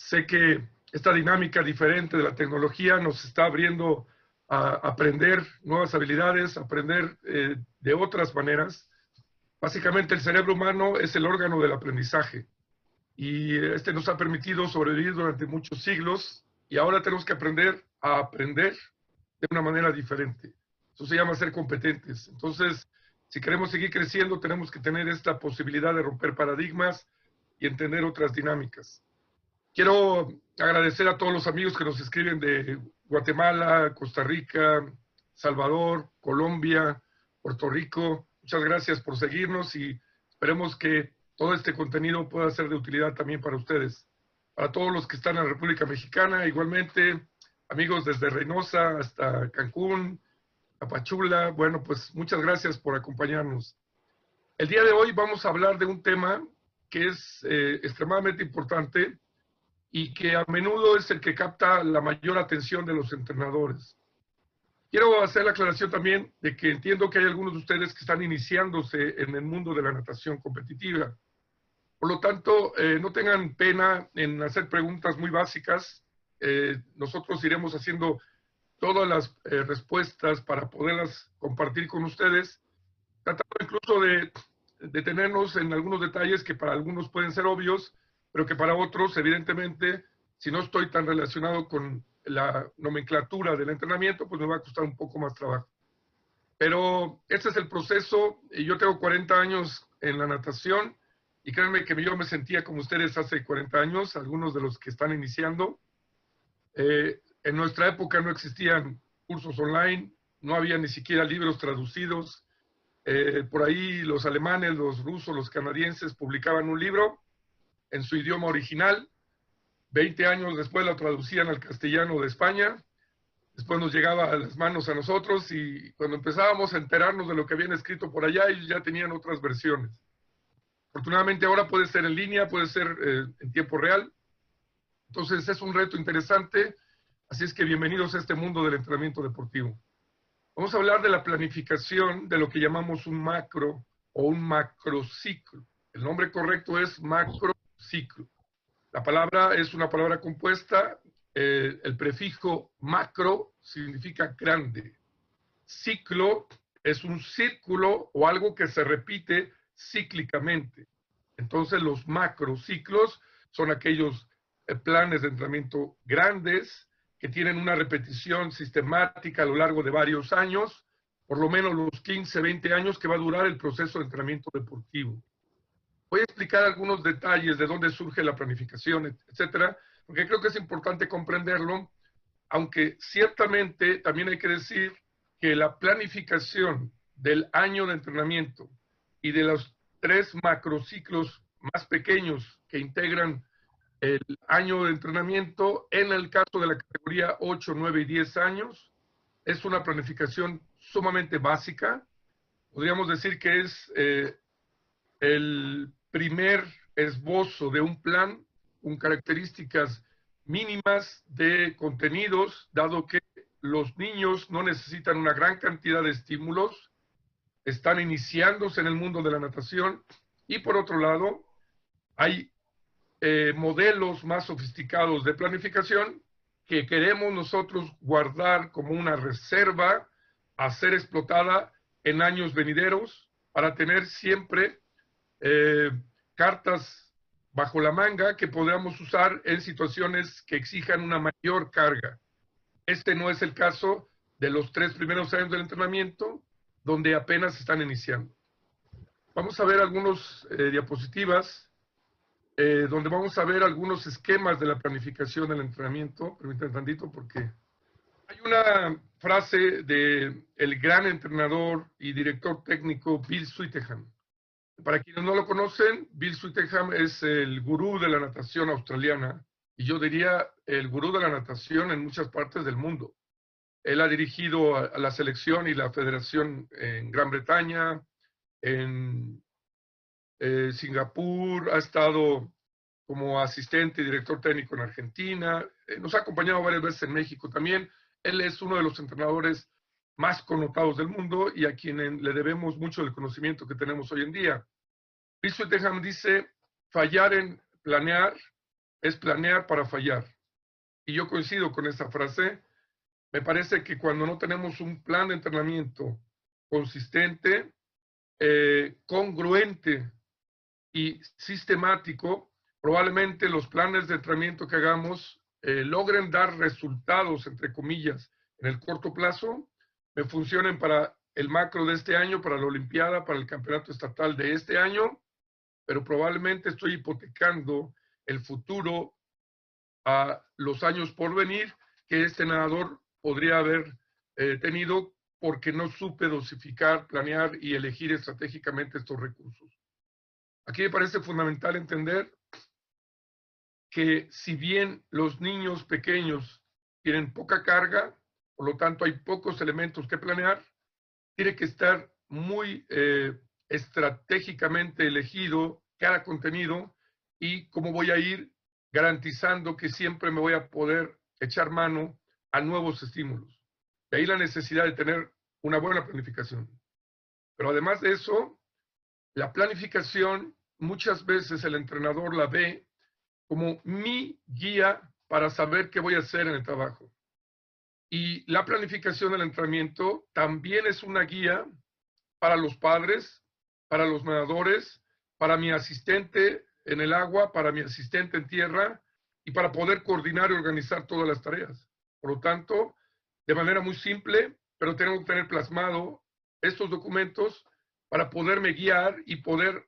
sé que esta dinámica diferente de la tecnología nos está abriendo a aprender nuevas habilidades, aprender de otras maneras. Básicamente el cerebro humano es el órgano del aprendizaje y este nos ha permitido sobrevivir durante muchos siglos y ahora tenemos que aprender a aprender de una manera diferente. Eso se llama ser competentes. Entonces, si queremos seguir creciendo, tenemos que tener esta posibilidad de romper paradigmas y entender otras dinámicas. Quiero agradecer a todos los amigos que nos escriben de Guatemala, Costa Rica, Salvador, Colombia, Puerto Rico. Muchas gracias por seguirnos y esperemos que todo este contenido pueda ser de utilidad también para ustedes. Para todos los que están en la República Mexicana, igualmente, amigos desde Reynosa hasta Cancún, Tapachula, bueno, pues muchas gracias por acompañarnos. El día de hoy vamos a hablar de un tema que es extremadamente importante y que a menudo es el que capta la mayor atención de los entrenadores. Quiero hacer la aclaración también de que entiendo que hay algunos de ustedes que están iniciándose en el mundo de la natación competitiva. Por lo tanto, no tengan pena en hacer preguntas muy básicas. Nosotros iremos haciendo todas las respuestas para poderlas compartir con ustedes, tratando incluso de detenernos en algunos detalles que para algunos pueden ser obvios, pero que para otros, evidentemente, si no estoy tan relacionado con la nomenclatura del entrenamiento, pues me va a costar un poco más trabajo. Pero este es el proceso. Yo tengo 40 años en la natación y créanme que yo me sentía como ustedes hace 40 años, algunos de los que están iniciando. En nuestra época no existían cursos online, no había ni siquiera libros traducidos. Por ahí los alemanes, los rusos, los canadienses publicaban un libro en su idioma original. 20 años después lo traducían al castellano de España. Después nos llegaba a las manos a nosotros y cuando empezábamos a enterarnos de lo que habían escrito por allá, ellos ya tenían otras versiones. Afortunadamente ahora puede ser en línea, puede ser en tiempo real. Entonces es un reto interesante. Así es que bienvenidos a este mundo del entrenamiento deportivo. Vamos a hablar de la planificación de lo que llamamos un macro o un macrociclo. El nombre correcto es macrociclo. La palabra es una palabra compuesta. El prefijo macro significa grande. Ciclo es un círculo o algo que se repite cíclicamente. Entonces los macrociclos son aquellos planes de entrenamiento grandes que tienen una repetición sistemática a lo largo de varios años, por lo menos los 15, 20 años que va a durar el proceso de entrenamiento deportivo. Voy a explicar algunos detalles de dónde surge la planificación, etcétera, porque creo que es importante comprenderlo, aunque ciertamente también hay que decir que la planificación del año de entrenamiento y de los 3 macrociclos más pequeños que integran el año de entrenamiento, en el caso de la categoría 8, 9 y 10 años, es una planificación sumamente básica. Podríamos decir que es el primer esbozo de un plan con características mínimas de contenidos, dado que los niños no necesitan una gran cantidad de estímulos, están iniciándose en el mundo de la natación, y por otro lado, hay modelos más sofisticados de planificación que queremos nosotros guardar como una reserva a ser explotada en años venideros para tener siempre cartas bajo la manga que podamos usar en situaciones que exijan una mayor carga. Este no es el caso de los 3 primeros años del entrenamiento, donde apenas están iniciando. Vamos a ver algunas diapositivas donde vamos a ver algunos esquemas de la planificación del entrenamiento. Permítanme tantito porque hay una frase de el gran entrenador y director técnico Bill Sweetenham. Para quienes no lo conocen, Bill Sweetenham es el gurú de la natación australiana y yo diría el gurú de la natación en muchas partes del mundo. Él ha dirigido a la selección y la federación en Gran Bretaña, en Singapur, ha estado como asistente y director técnico en Argentina, nos ha acompañado varias veces en México también. Él es uno de los entrenadores más connotados del mundo y a quien le debemos mucho del conocimiento que tenemos hoy en día. Bill Sweetenham dice, fallar en planear es planear para fallar. Y yo coincido con esa frase. Me parece que cuando no tenemos un plan de entrenamiento consistente, congruente y sistemático, probablemente los planes de entrenamiento que hagamos logren dar resultados, entre comillas, en el corto plazo, me funcionen para el macro de este año, para la Olimpiada, para el campeonato estatal de este año, pero probablemente estoy hipotecando el futuro a los años por venir que este nadador podría haber tenido porque no supe dosificar, planear y elegir estratégicamente estos recursos. Aquí me parece fundamental entender que si bien los niños pequeños tienen poca carga, por lo tanto hay pocos elementos que planear, tiene que estar muy estratégicamente elegido cada contenido y cómo voy a ir garantizando que siempre me voy a poder echar mano a nuevos estímulos. De ahí la necesidad de tener una buena planificación. Pero además de eso, la planificación, muchas veces el entrenador la ve como mi guía para saber qué voy a hacer en el trabajo. Y la planificación del entrenamiento también es una guía para los padres, para los nadadores, para mi asistente en el agua, para mi asistente en tierra y para poder coordinar y organizar todas las tareas. Por lo tanto, de manera muy simple, pero tengo que tener plasmado estos documentos para poderme guiar y poder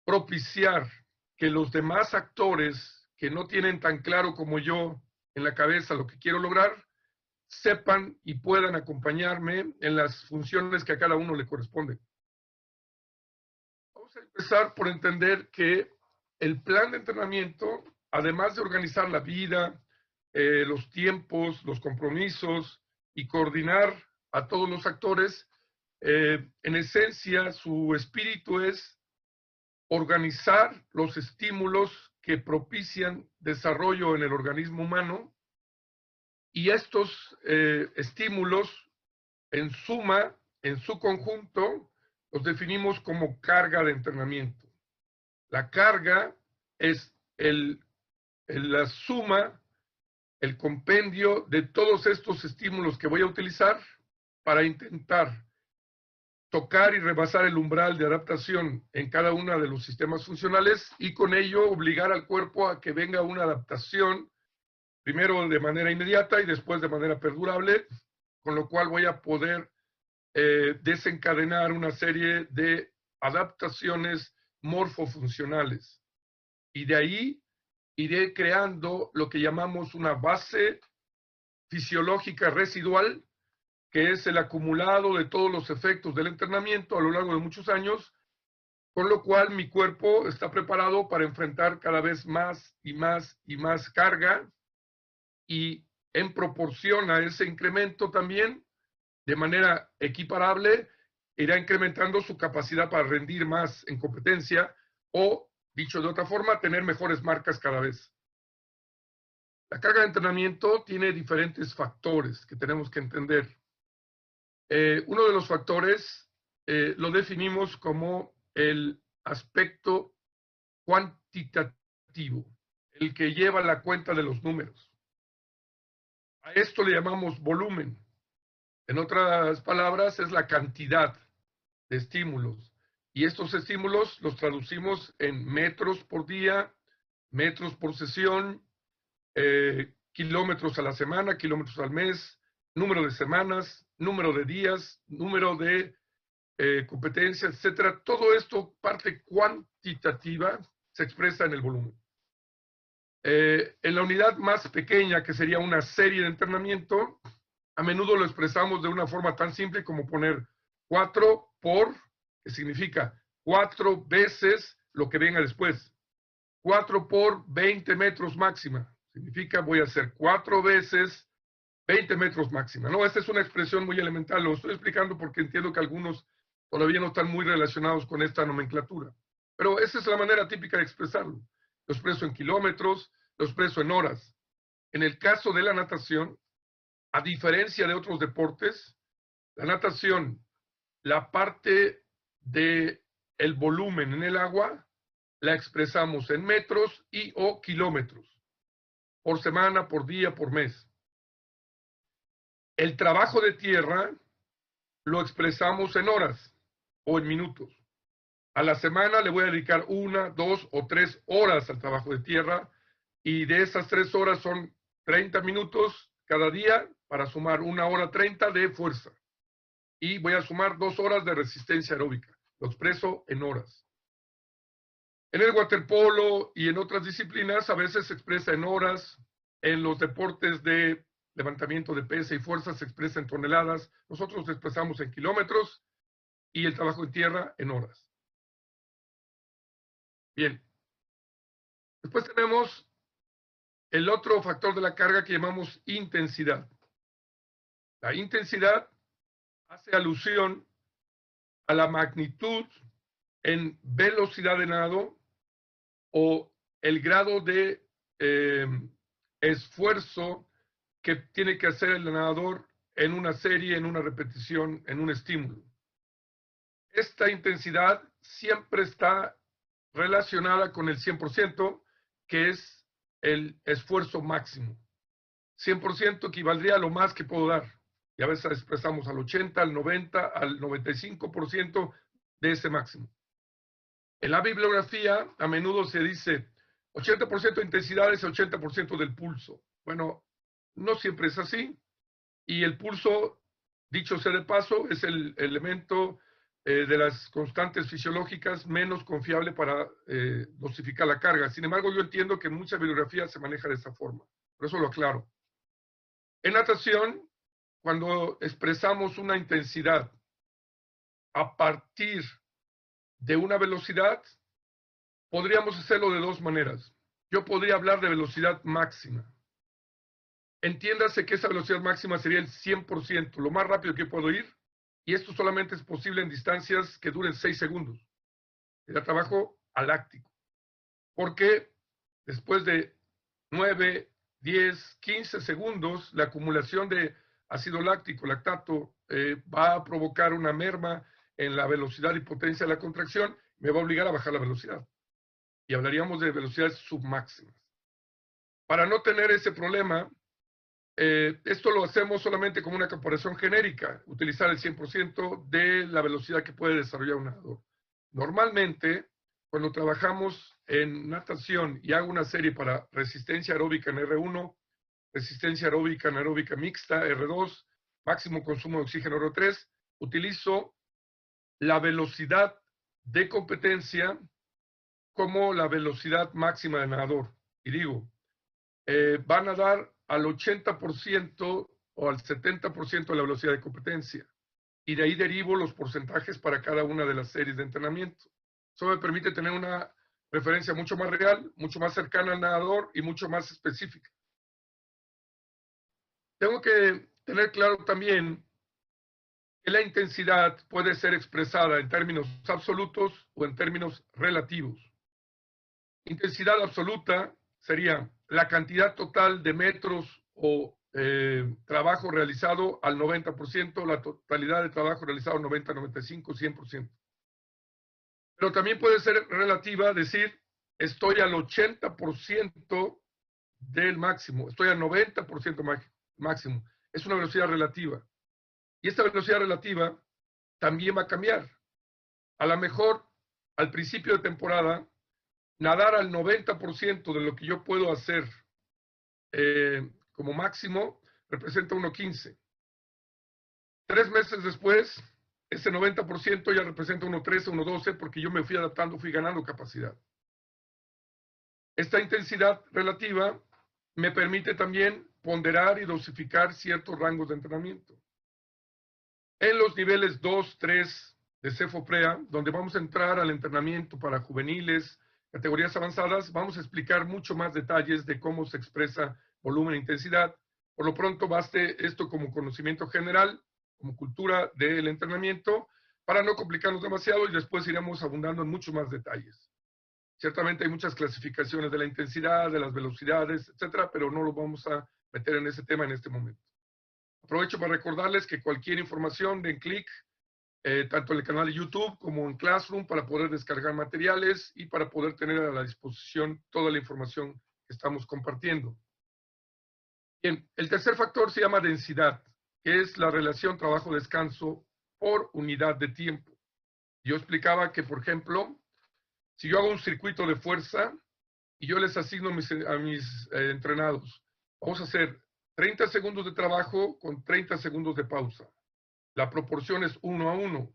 propiciar que los demás actores que no tienen tan claro como yo en la cabeza lo que quiero lograr, sepan y puedan acompañarme en las funciones que a cada uno le corresponden. Vamos a empezar por entender que el plan de entrenamiento, además de organizar la vida, los tiempos, los compromisos y coordinar a todos los actores, en esencia su espíritu es organizar los estímulos que propician desarrollo en el organismo humano y estos estímulos en suma, en su conjunto, los definimos como carga de entrenamiento. La carga es la suma, el compendio de todos estos estímulos que voy a utilizar para intentar tocar y rebasar el umbral de adaptación en cada uno de los sistemas funcionales y con ello obligar al cuerpo a que venga una adaptación, primero de manera inmediata y después de manera perdurable, con lo cual voy a poder desencadenar una serie de adaptaciones morfofuncionales. Y de ahí iré creando lo que llamamos una base fisiológica residual, que es el acumulado de todos los efectos del entrenamiento a lo largo de muchos años, con lo cual mi cuerpo está preparado para enfrentar cada vez más y más y más carga y en proporción a ese incremento también, de manera equiparable, irá incrementando su capacidad para rendir más en competencia o, dicho de otra forma, tener mejores marcas cada vez. La carga de entrenamiento tiene diferentes factores que tenemos que entender. Uno de los factores lo definimos como el aspecto cuantitativo, el que lleva la cuenta de los números. A esto le llamamos volumen. En otras palabras, es la cantidad de estímulos. Y estos estímulos los traducimos en metros por día, metros por sesión, kilómetros a la semana, kilómetros al mes, número de semanas, número de días, número de competencias, etcétera. Todo esto, parte cuantitativa, se expresa en el volumen. En la unidad más pequeña, que sería una serie de entrenamiento, a menudo lo expresamos de una forma tan simple como poner 4 por, que significa 4 veces lo que venga después. 4 por 20 metros máxima. Significa voy a hacer 4 veces 20 metros máxima. No, esta es una expresión muy elemental. Lo estoy explicando porque entiendo que algunos todavía no están muy relacionados con esta nomenclatura. Pero esa es la manera típica de expresarlo. Lo expreso en kilómetros, lo expreso en horas. En el caso de la natación, a diferencia de otros deportes, la natación, la parte del volumen en el agua la expresamos en metros y o kilómetros, por semana, por día, por mes. El trabajo de tierra lo expresamos en horas o en minutos. A la semana le voy a dedicar 1, 2 o 3 horas al trabajo de tierra, y de esas 3 horas son 30 minutos cada día para sumar 1 hora 30 de fuerza. Y voy a sumar 2 horas de resistencia aeróbica. Lo expreso en horas. En el waterpolo y en otras disciplinas a veces se expresa en horas. En los deportes de levantamiento de pesa y fuerza se expresa en toneladas. Nosotros expresamos en kilómetros y el trabajo en tierra en horas. Bien. Después tenemos el otro factor de la carga que llamamos intensidad. La intensidad hace alusión a la magnitud en velocidad de nado o el grado de esfuerzo que tiene que hacer el nadador en una serie, en una repetición, en un estímulo. Esta intensidad siempre está relacionada con el 100%, que es el esfuerzo máximo. 100% equivaldría a lo más que puedo dar. Y a veces expresamos al 80, al 90, al 95% de ese máximo. En la bibliografía a menudo se dice 80% de intensidad es 80% del pulso. Bueno, no siempre es así. Y el pulso, dicho sea de paso, es el elemento de las constantes fisiológicas menos confiable para dosificar la carga. Sin embargo, yo entiendo que en mucha bibliografía se maneja de esa forma. Por eso lo aclaro. En natación, cuando expresamos una intensidad a partir de una velocidad, podríamos hacerlo de dos maneras. Yo podría hablar de velocidad máxima. Entiéndase que esa velocidad máxima sería el 100%, lo más rápido que puedo ir, y esto solamente es posible en distancias que duren 6 segundos. Era trabajo aláctico. Porque después de 9, 10, 15 segundos, la acumulación de ácido láctico, lactato, va a provocar una merma en la velocidad y potencia de la contracción, me va a obligar a bajar la velocidad. Y hablaríamos de velocidades submáximas. Para no tener ese problema, esto lo hacemos solamente como una comparación genérica, utilizar el 100% de la velocidad que puede desarrollar un nadador. Normalmente, cuando trabajamos en natación y hago una serie para resistencia aeróbica en R1, resistencia aeróbica anaeróbica mixta, R2, máximo consumo de oxígeno R3, utilizo la velocidad de competencia como la velocidad máxima del nadador. Y digo, va a nadar al 80% o al 70% de la velocidad de competencia. Y de ahí derivo los porcentajes para cada una de las series de entrenamiento. Eso me permite tener una referencia mucho más real, mucho más cercana al nadador y mucho más específica. Tengo que tener claro también que la intensidad puede ser expresada en términos absolutos o en términos relativos. Intensidad absoluta sería la cantidad total de metros o trabajo realizado al 90%, la totalidad de trabajo realizado al 90, 95, 100%. Pero también puede ser relativa, decir, estoy al 80% del máximo, estoy al 90% máximo. Es una velocidad relativa. Y esta velocidad relativa también va a cambiar. A lo mejor, al principio de temporada, nadar al 90% de lo que yo puedo hacer como máximo representa 1.15. 3 meses después, ese 90% ya representa 1.13, 1.12, porque yo me fui adaptando, fui ganando capacidad. Esta intensidad relativa me permite también ponderar y dosificar ciertos rangos de entrenamiento. En los niveles 2, 3 de CEFOPREA, donde vamos a entrar al entrenamiento para juveniles, categorías avanzadas, vamos a explicar mucho más detalles de cómo se expresa volumen e intensidad. Por lo pronto, baste esto como conocimiento general, como cultura del entrenamiento, para no complicarnos demasiado, y después iremos abundando en muchos más detalles. Ciertamente hay muchas clasificaciones de la intensidad, de las velocidades, etcétera, pero no lo vamos a meter en ese tema en este momento. Aprovecho para recordarles que cualquier información, den clic tanto en el canal de YouTube como en Classroom, para poder descargar materiales y para poder tener a la disposición toda la información que estamos compartiendo. Bien, el tercer factor se llama densidad, que es la relación trabajo-descanso por unidad de tiempo. Yo explicaba que, por ejemplo, si yo hago un circuito de fuerza y yo les asigno a mis entrenados, vamos a hacer 30 segundos de trabajo con 30 segundos de pausa. La proporción es 1 a 1.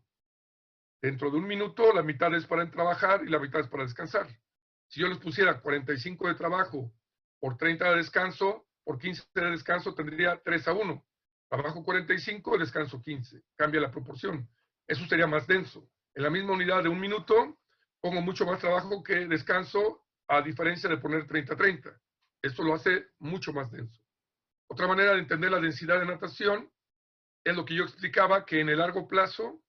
Dentro de un minuto, la mitad es para trabajar y la mitad es para descansar. Si yo les pusiera 45 de trabajo por 30 de descanso, por 15 de descanso tendría 3 a 1. Trabajo 45, descanso 15. Cambia la proporción. Eso sería más denso. En la misma unidad de un minuto, pongo mucho más trabajo que descanso, a diferencia de poner 30-30. Esto lo hace mucho más denso. Otra manera de entender la densidad de natación es lo que yo explicaba, que en el largo plazo,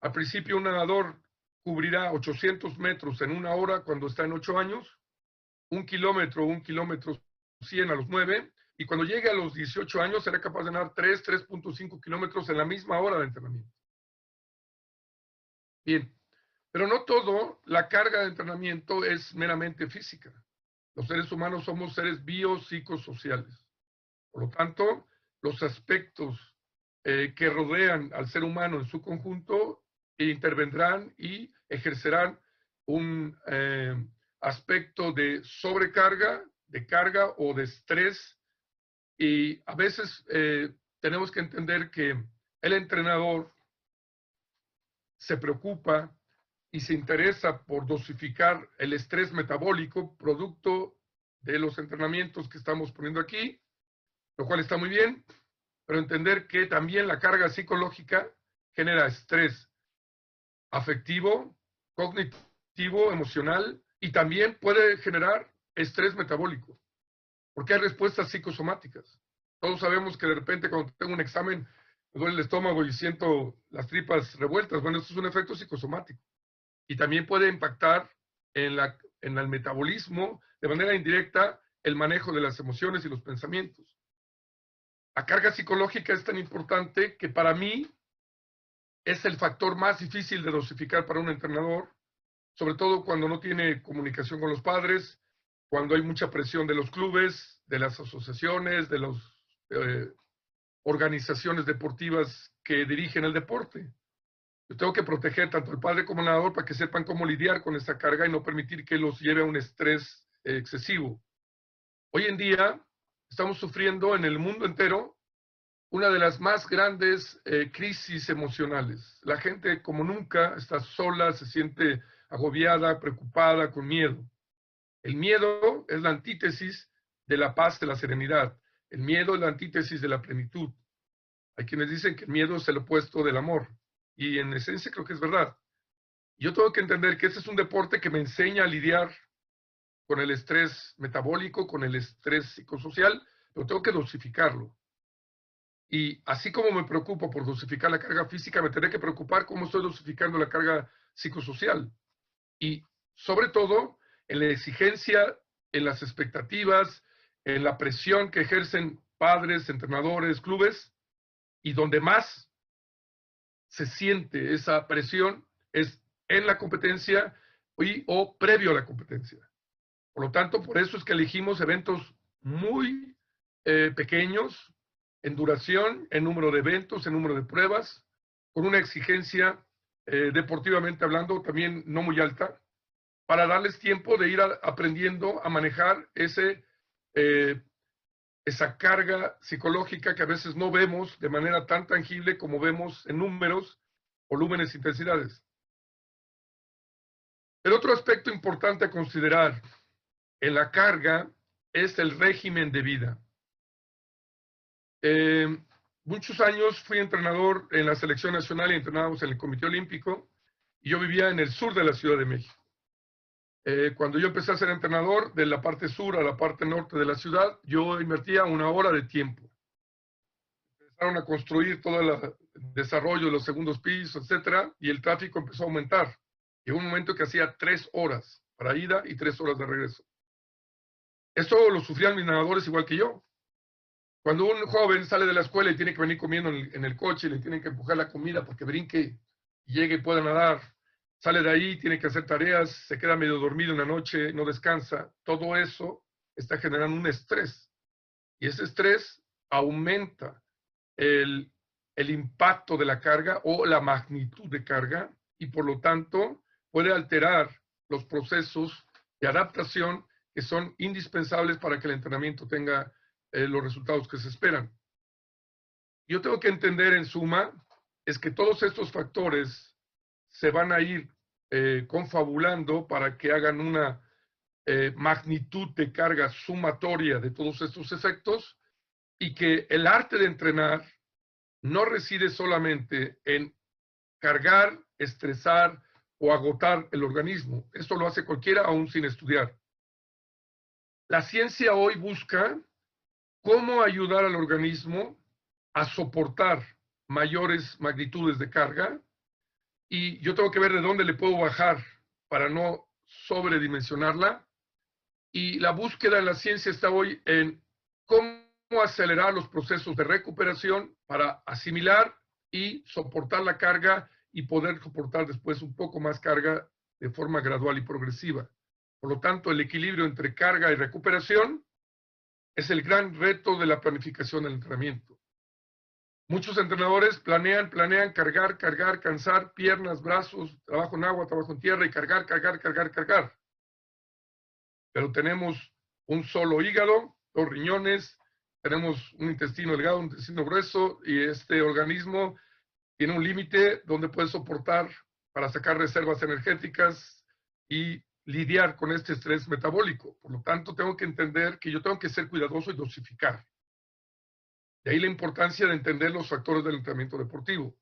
al principio un nadador cubrirá 800 metros en una hora cuando está en 8 años, 1 kilómetro 100 a los 9, y cuando llegue a los 18 años será capaz de nadar 3.5 kilómetros en la misma hora de entrenamiento. Bien, pero no todo la carga de entrenamiento es meramente física. Los seres humanos somos seres biopsicosociales. Por lo tanto, los aspectos que rodean al ser humano en su conjunto intervendrán y ejercerán un aspecto de sobrecarga, de carga o de estrés. Y a veces tenemos que entender que el entrenador se preocupa y se interesa por dosificar el estrés metabólico producto de los entrenamientos que estamos poniendo aquí, lo cual está muy bien, pero entender que también la carga psicológica genera estrés afectivo, cognitivo, emocional, y también puede generar estrés metabólico, porque hay respuestas psicosomáticas. Todos sabemos que de repente cuando tengo un examen me duele el estómago y siento las tripas revueltas. Bueno, esto es un efecto psicosomático. Y también puede impactar en el metabolismo, de manera indirecta, el manejo de las emociones y los pensamientos. La carga psicológica es tan importante que para mí es el factor más difícil de dosificar para un entrenador, sobre todo cuando no tiene comunicación con los padres, cuando hay mucha presión de los clubes, de las asociaciones, de las organizaciones deportivas que dirigen el deporte. Yo tengo que proteger tanto al padre como al nadador para que sepan cómo lidiar con esta carga y no permitir que los lleve a un estrés excesivo. Hoy en día estamos sufriendo en el mundo entero una de las más grandes crisis emocionales. La gente como nunca está sola, se siente agobiada, preocupada, con miedo. El miedo es la antítesis de la paz, de la serenidad. El miedo es la antítesis de la plenitud. Hay quienes dicen que el miedo es el opuesto del amor. Y en esencia creo que es verdad. Yo tengo que entender que este es un deporte que me enseña a lidiar con el estrés metabólico, con el estrés psicosocial, pero tengo que dosificarlo. Y así como me preocupo por dosificar la carga física, me tendré que preocupar cómo estoy dosificando la carga psicosocial. Y sobre todo, en la exigencia, en las expectativas, en la presión que ejercen padres, entrenadores, clubes, y donde más se siente esa presión es en la competencia o previo a la competencia. Por lo tanto, por eso es que elegimos eventos muy pequeños, en duración, en número de eventos, en número de pruebas, con una exigencia deportivamente hablando también no muy alta, para darles tiempo de ir aprendiendo a manejar esa carga psicológica que a veces no vemos de manera tan tangible como vemos en números, volúmenes, intensidades. El otro aspecto importante a considerar en la carga es el régimen de vida. Muchos años fui entrenador en la selección nacional y entrenábamos en el Comité Olímpico, y yo vivía en el sur de la Ciudad de México. Cuando yo empecé a ser entrenador, de la parte sur a la parte norte de la ciudad, yo invertía 1 hora de tiempo. Empezaron a construir todo el desarrollo de los segundos pisos, etcétera, y el tráfico empezó a aumentar. Llegó un momento que hacía 3 horas para ida y 3 horas de regreso. Esto lo sufrían mis nadadores igual que yo. Cuando un joven sale de la escuela y tiene que venir comiendo en el coche, le tienen que empujar la comida porque brinque llegue y pueda nadar, sale de ahí, tiene que hacer tareas, se queda medio dormido una noche, no descansa. Todo eso está generando un estrés. Y ese estrés aumenta el impacto de la carga o la magnitud de carga y por lo tanto puede alterar los procesos de adaptación que son indispensables para que el entrenamiento tenga los resultados que se esperan. Yo tengo que entender en suma es que todos estos factores se van a ir confabulando para que hagan una magnitud de carga sumatoria de todos estos efectos y que el arte de entrenar no reside solamente en cargar, estresar o agotar el organismo. Esto lo hace cualquiera aún sin estudiar. La ciencia hoy busca cómo ayudar al organismo a soportar mayores magnitudes de carga y yo tengo que ver de dónde le puedo bajar para no sobredimensionarla. Y la búsqueda en la ciencia está hoy en cómo acelerar los procesos de recuperación para asimilar y soportar la carga y poder soportar después un poco más carga de forma gradual y progresiva. Por lo tanto, el equilibrio entre carga y recuperación es el gran reto de la planificación del entrenamiento. Muchos entrenadores planean cargar, cansar piernas, brazos, trabajo en agua, trabajo en tierra y cargar. Pero tenemos un solo hígado, 2 riñones, tenemos un intestino delgado, un intestino grueso y este organismo tiene un límite donde puede soportar para sacar reservas energéticas y lidiar con este estrés metabólico. Por lo tanto, tengo que entender que yo tengo que ser cuidadoso y dosificar. De ahí la importancia de entender los factores del entrenamiento deportivo.